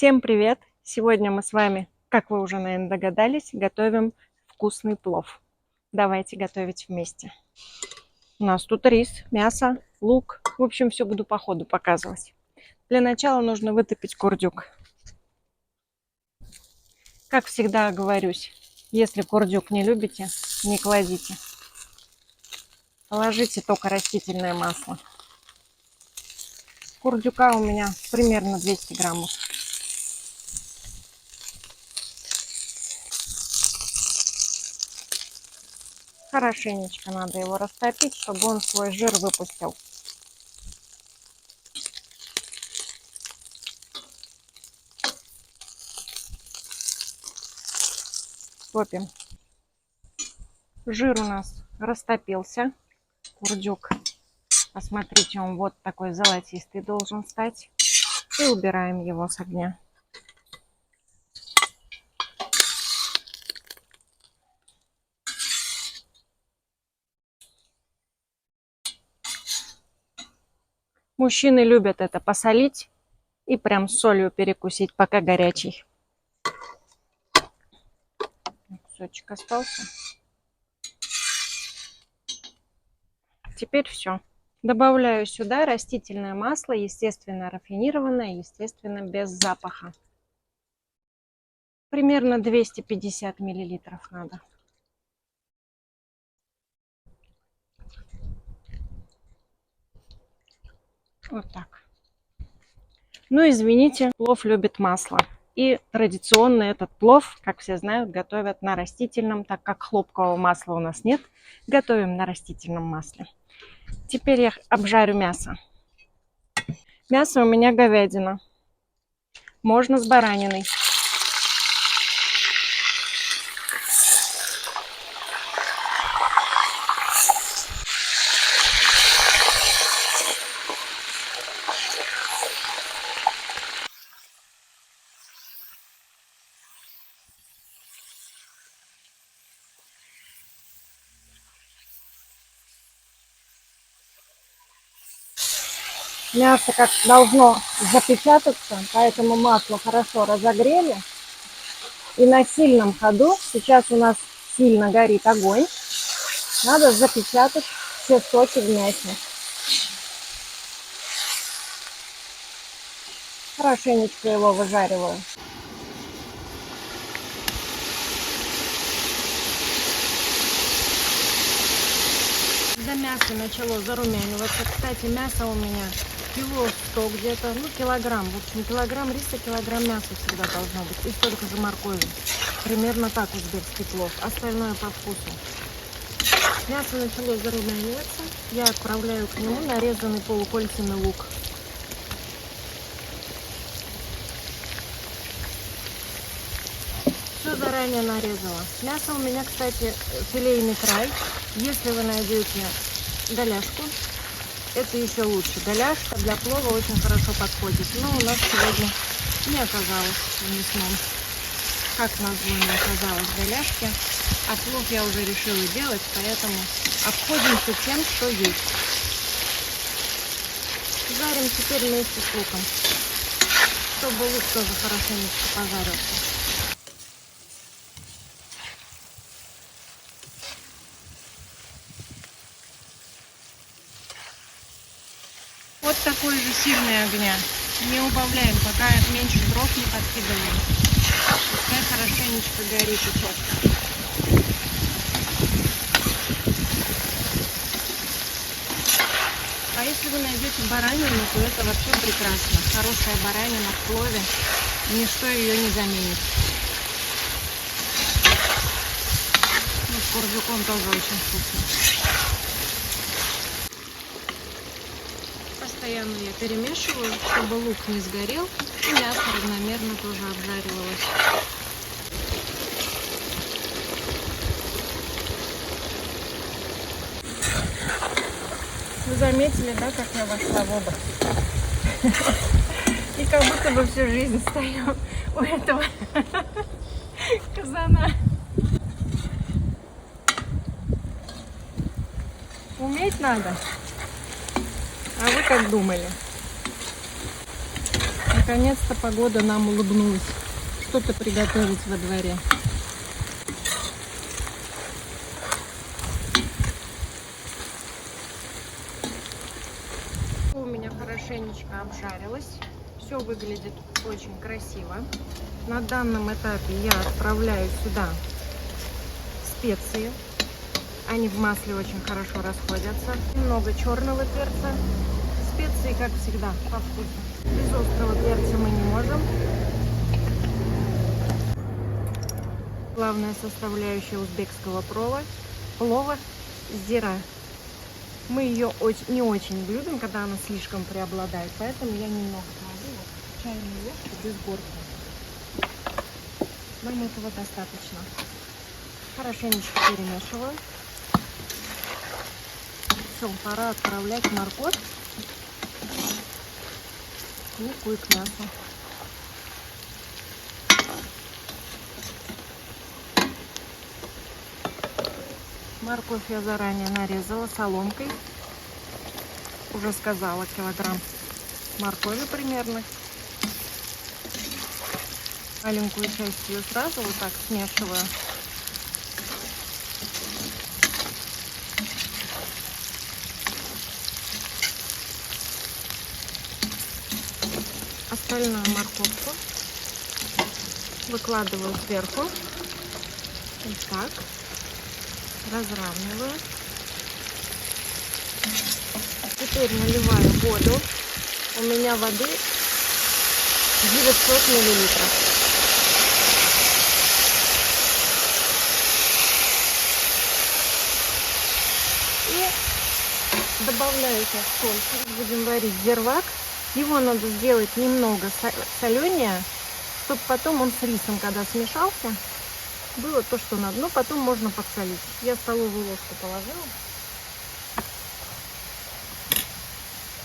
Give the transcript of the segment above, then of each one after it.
Всем привет! Сегодня мы с вами, как вы уже, наверное, догадались, готовим вкусный плов. Давайте готовить вместе. У нас тут рис, мясо, лук. В общем, все буду по ходу показывать. Для начала нужно вытопить курдюк. Как всегда оговорюсь, если курдюк не любите, не кладите. Положите только растительное масло. Курдюка у меня примерно 200 граммов. Хорошенечко надо его растопить, чтобы он свой жир выпустил. Топим. Жир у нас растопился. Курдюк, посмотрите, он вот такой золотистый должен стать. И убираем его с огня. Мужчины любят это посолить и прям солью перекусить, пока горячий. Кусочек остался. Теперь все. Добавляю сюда растительное масло, естественно рафинированное, естественно без запаха. Примерно 250 миллилитров надо. Вот так. Ну, извините, плов любит масло. И традиционно этот плов, как все знают, готовят на растительном, так как хлопкового масла у нас нет. Готовим на растительном масле. Теперь я обжарю мясо. Мясо у меня говядина. Можно с бараниной. Мясо как должно запечататься, поэтому масло хорошо разогрели. И на сильном ходу, сейчас у нас сильно горит огонь, надо запечатать все соки в мясе. Хорошенечко его выжариваю. Когда мясо начало зарумяниваться, кстати, мясо у меня кило 100 где-то, ну килограмм, в общем килограмм риса, килограмм мяса всегда должно быть, и столько же моркови. Примерно так узбекский плов, остальное по вкусу. Мясо начало зарумяниваться, я отправляю к нему нарезанный полукольцами лук. Все заранее нарезала. Мясо у меня, кстати, филейный край. Если вы найдете голяшку, это еще лучше. Голяшка для плова очень хорошо подходит. Но у нас сегодня не оказалось в мясном. Как назло, не оказалось голяшки. А плов я уже решила делать, поэтому обходимся тем, что есть. Жарим теперь вместе с луком, чтобы лук тоже хорошенечко пожарился. Вот такой же сильный огня. Не убавляем, пока меньше дров не подкидываем. Пускай хорошенечко горит и чёрт. А если вы найдете баранину, то это вообще прекрасно. Хорошая баранина в плове, ничто ее не заменит. Ну, с курдюком тоже очень вкусно. Постоянно я перемешиваю, чтобы лук не сгорел, и мясо равномерно тоже обжаривалось. Вы заметили, да, как я вошла в образ? И как будто бы всю жизнь стою у этого казана. Уметь надо. А вы как думали? Наконец-то погода нам улыбнулась. Что-то приготовить во дворе. У меня хорошенечко обжарилось. Все выглядит очень красиво. На данном этапе я отправляю сюда специи. Они в масле очень хорошо расходятся. Немного черного перца. Специи, как всегда, по вкусу. Без острого перца мы не можем. Главная составляющая узбекского плова – зира. Мы ее не очень любим, когда она слишком преобладает, поэтому я немного кладу чайную ложку без горки. Нам этого достаточно. Хорошенечко перемешиваю. Все, пора отправлять морковь и муку к мясу. Морковь я заранее нарезала соломкой. Уже сказала, килограмм моркови примерно. Маленькую часть ее сразу вот так смешиваю. Остальную морковку выкладываю сверху. Вот так. Разравниваю. Теперь наливаю воду. У меня воды 900 миллилитров. И добавляю сейчас соль. Будем варить зирвак. Его надо сделать немного соленее, чтобы потом он с рисом, когда смешался, было то, что надо. Но потом можно подсолить. Я столовую ложку положила.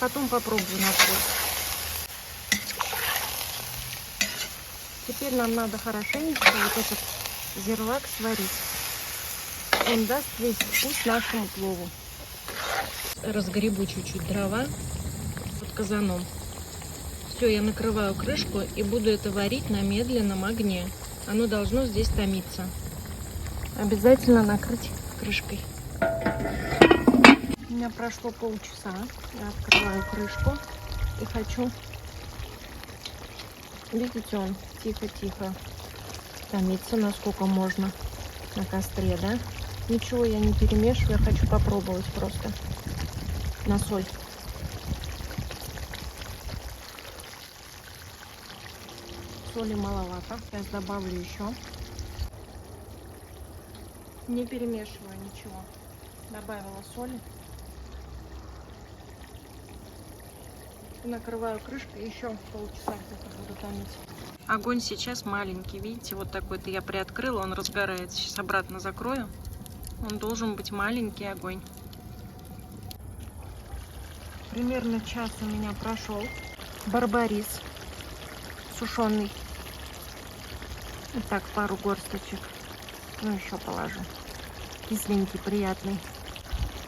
Потом попробую на вкус. Теперь нам надо хорошенечко вот этот зирвак сварить. Он даст весь вкус нашему плову. Разгребу чуть-чуть дрова под казаном. Все, я накрываю крышку и буду это варить на медленном огне. Оно должно здесь томиться. Обязательно накрыть крышкой. У меня прошло полчаса. Я открываю крышку и хочу... Видите, он тихо-тихо томится, насколько можно на костре, да? Ничего я не перемешиваю, я хочу попробовать просто на соль. Соли маловато, сейчас добавлю еще. Не перемешиваю ничего. Добавила соли. Накрываю крышкой, еще полчаса где-то буду томить. Огонь сейчас маленький, видите, вот такой-то я приоткрыла, он разгорается. Сейчас обратно закрою. Он должен быть маленький огонь. Примерно час у меня прошел. Барбарис сушеный. Вот так, пару горсточек. Ну, еще положу. Кисленький, приятный.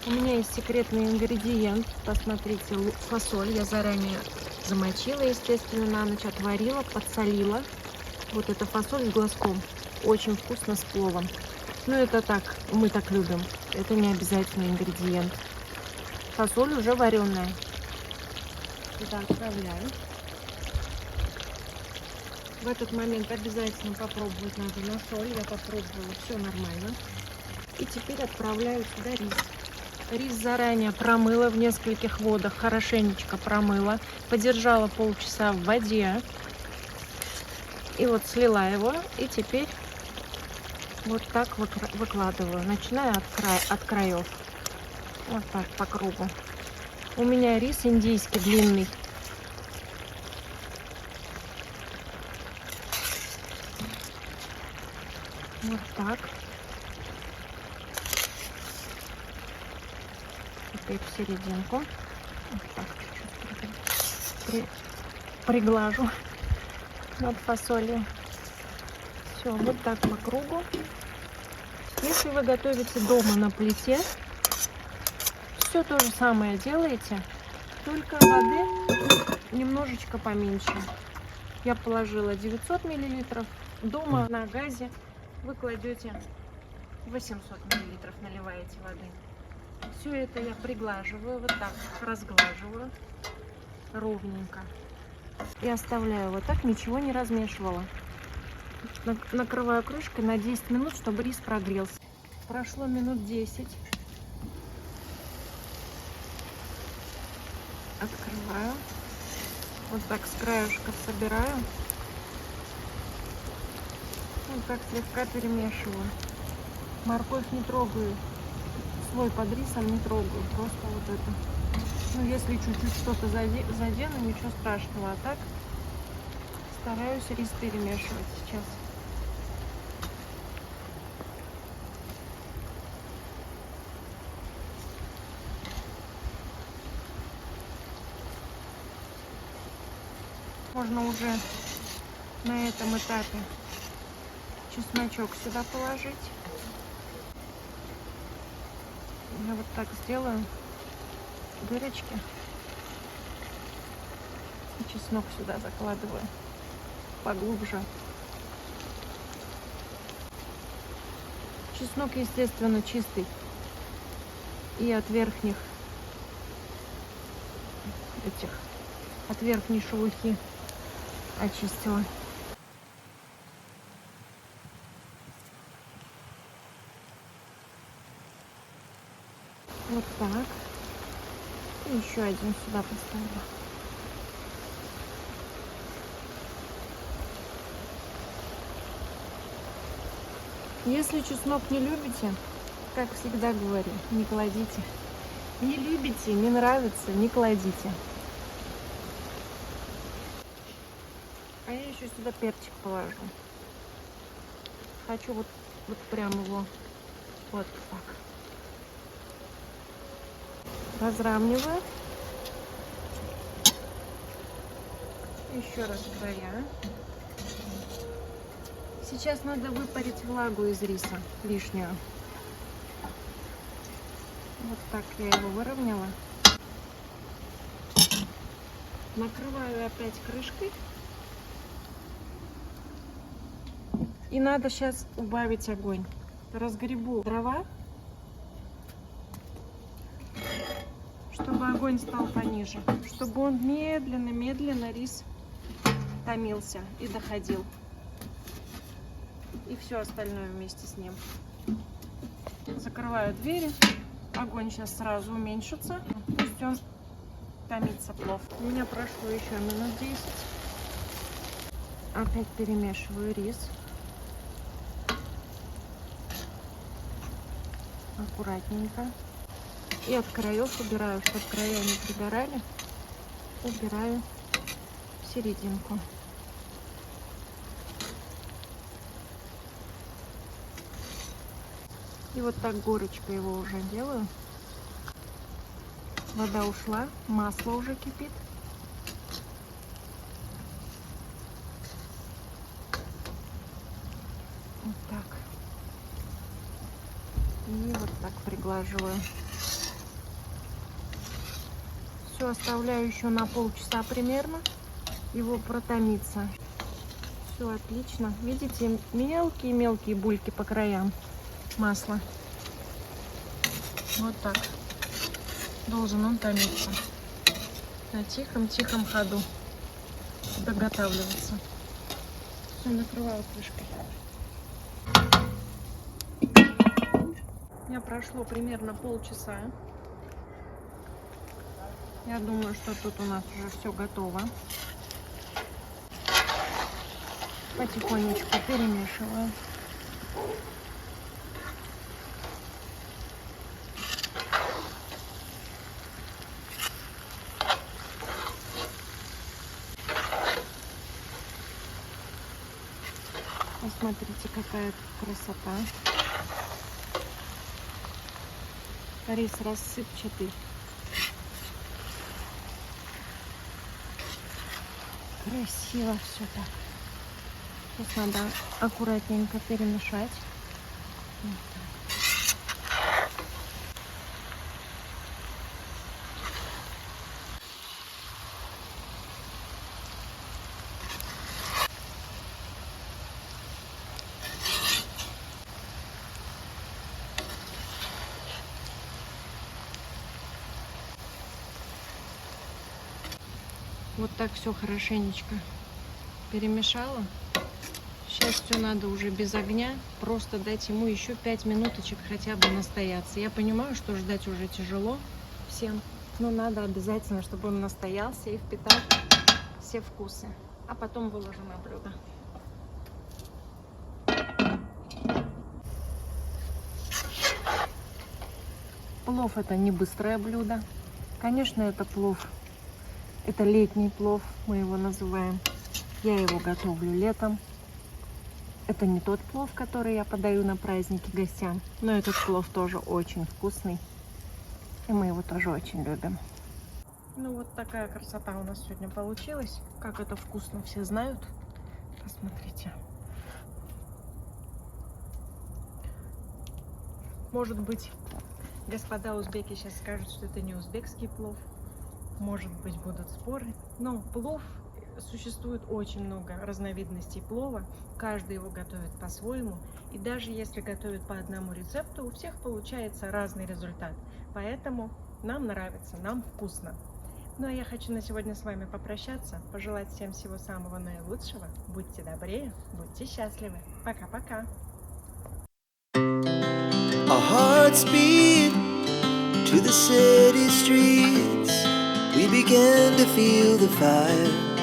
У меня есть секретный ингредиент. Посмотрите, фасоль. Я заранее замочила, естественно, на ночь отварила, подсолила. Вот эта фасоль с глазком. Очень вкусно с пловом. Ну, это так, мы так любим. Это не обязательный ингредиент. Фасоль уже вареная. Сюда отправляю. В этот момент обязательно попробовать надо на соль. Я попробовала, все нормально. И теперь отправляю сюда рис. Рис заранее промыла в нескольких водах, хорошенечко промыла, подержала полчаса в воде. И вот слила его. И теперь вот так выкладываю. Начинаю от краев. Вот так по кругу. У меня рис индийский длинный. Вот так. Теперь в серединку. Вот так чуть-чуть приглажу над фасолью. Все, вот так по кругу. Если вы готовите дома на плите, все то же самое делаете, только воды немножечко поменьше. Я положила 900 миллилитров. Дома на газе вы кладете 800 миллилитров, наливаете воды. Все это я приглаживаю, вот так разглаживаю ровненько. И оставляю вот так, ничего не размешивала. Накрываю крышкой на 10 минут, чтобы рис прогрелся. Прошло минут 10. Открываю. Вот так с краешка собираю. Вот так слегка перемешиваю. Морковь не трогаю. Слой под рисом не трогаю. Просто вот это. Ну, если чуть-чуть что-то задену, ничего страшного. А так стараюсь рис перемешивать сейчас. Можно уже на этом этапе чесночок сюда положить. Я вот так сделаю дырочки. И чеснок сюда закладываю поглубже. Чеснок, естественно, чистый. И от верхних от верхней шелухи очистила. Вот так. И еще один сюда поставлю. Если чеснок не любите, как всегда говорю, не кладите. Не любите, не нравится, не кладите. А я еще сюда перчик положу. Хочу вот прям его вот так. Разравниваю. Еще раз края. Сейчас надо выпарить влагу из риса лишнюю. Вот так я его выровняла. Накрываю опять крышкой. И надо сейчас убавить огонь. Разгребу дрова, чтобы огонь стал пониже. Чтобы он медленно рис томился и доходил. И все остальное вместе с ним. Закрываю двери. Огонь сейчас сразу уменьшится. Пусть он томится плов. У меня прошло еще минут 10. Опять перемешиваю рис. Аккуратненько. И от краев убираю, чтобы края не пригорали. Убираю в серединку. И вот так горочкой его уже делаю. Вода ушла, масло уже кипит. Вот так. И вот так приглаживаю. Все, оставляю еще на полчаса примерно. Его протомится. Все отлично. Видите, мелкие-мелкие бульки по краям масла. Вот так. Должен он томиться. На тихом-тихом ходу доготавливаться. Все, накрываю крышкой. У меня прошло примерно полчаса. Я думаю, что тут у нас уже все готово. Потихонечку перемешиваю. Посмотрите, какая красота. Рис рассыпчатый. Красиво все так. Сейчас надо аккуратненько перемешать. Вот так. Вот так все хорошенечко перемешала. Сейчас все надо уже без огня, просто дать ему еще 5 минуточек хотя бы настояться. Я понимаю, что ждать уже тяжело всем, но надо обязательно, чтобы он настоялся и впитал все вкусы. А потом выложим на блюдо. Плов — это не быстрое блюдо. Конечно, это плов. Это летний плов, мы его называем. Я его готовлю летом. Это не тот плов, который я подаю на праздники гостям, но этот плов тоже очень вкусный, и мы его тоже очень любим. Ну вот такая красота у нас сегодня получилась. Как это вкусно, все знают. Посмотрите. Может быть, господа узбеки сейчас скажут, что это не узбекский плов. Может быть, будут споры. Но плов, существует очень много разновидностей плова. Каждый его готовит по-своему. И даже если готовят по одному рецепту, у всех получается разный результат. Поэтому нам нравится, нам вкусно. Ну а я хочу на сегодня с вами попрощаться. Пожелать всем всего самого наилучшего. Будьте добрее, будьте счастливы. Пока-пока. Our hearts beat to the city streets. We began to feel the fire.